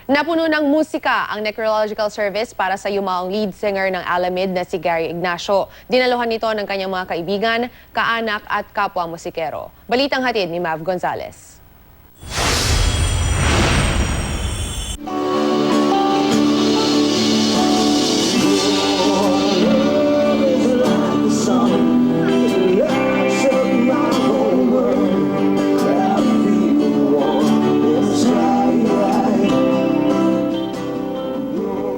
Napuno ng musika ang necrological service para sa yumaong lead singer ng Alamid na si Gary Ignacio. Dinaluhan nito ng kanyang mga kaibigan, kaanak at kapwa musikero. Balitang hatid ni Mav Gonzalez.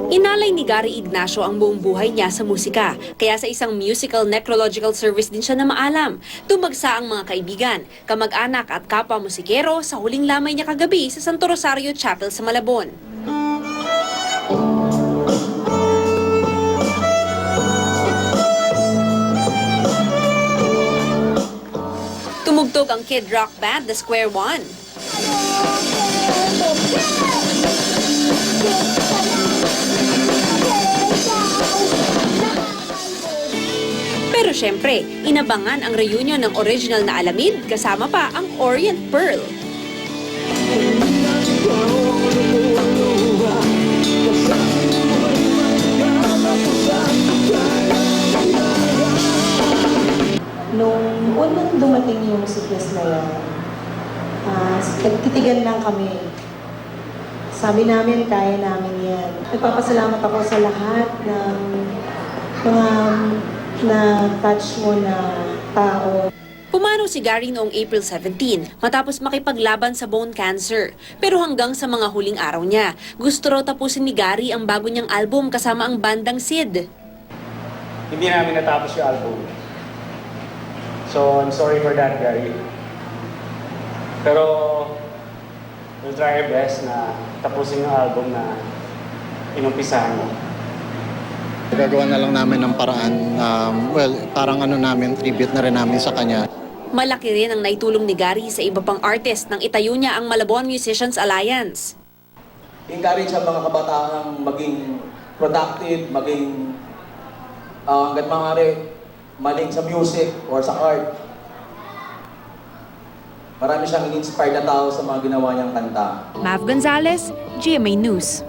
Inalay ni Gary Ignacio ang buong buhay niya sa musika, kaya sa isang musical necrological service din siya na maalam. Tumagsa ang mga kaibigan, kamag-anak at kapwa musikero sa huling lamay niya kagabi sa Santo Rosario Chapel sa Malabon. Tumugtog ang kid rock band The Square One. Pero syempre, inabangan ang reunion ng original na Alamid kasama pa ang Orient Pearl. Nung unang dumating yung sickness na yun, nagtitigan lang kami. Sabi namin, kaya namin yan. Nagpapasalamat ako sa lahat ng mga na-touch mo na tao. Pumanaw si Gary noong April 17 matapos makipaglaban sa bone cancer. Pero hanggang sa mga huling araw niya, gusto raw tapusin ni Gary ang bago niyang album kasama ang bandang Sid. Hindi namin natapos yung album. So, I'm sorry for that, Gary. Pero, we'll try our best na tapusin yung album na inumpisahan mo. Gagawa na lang namin ng paraan, parang tribute na rin namin sa kanya. Malaki rin ang naitulong ni Gary sa iba pang artist nang itayo niya ang Malabon Musicians Alliance. Encourage ang mga kabataang maging productive, maging hanggat maaari, maling sa music or sa art. Marami siyang in-inspire na tao sa mga ginawa niyang kanta. Mav Gonzalez, GMA News.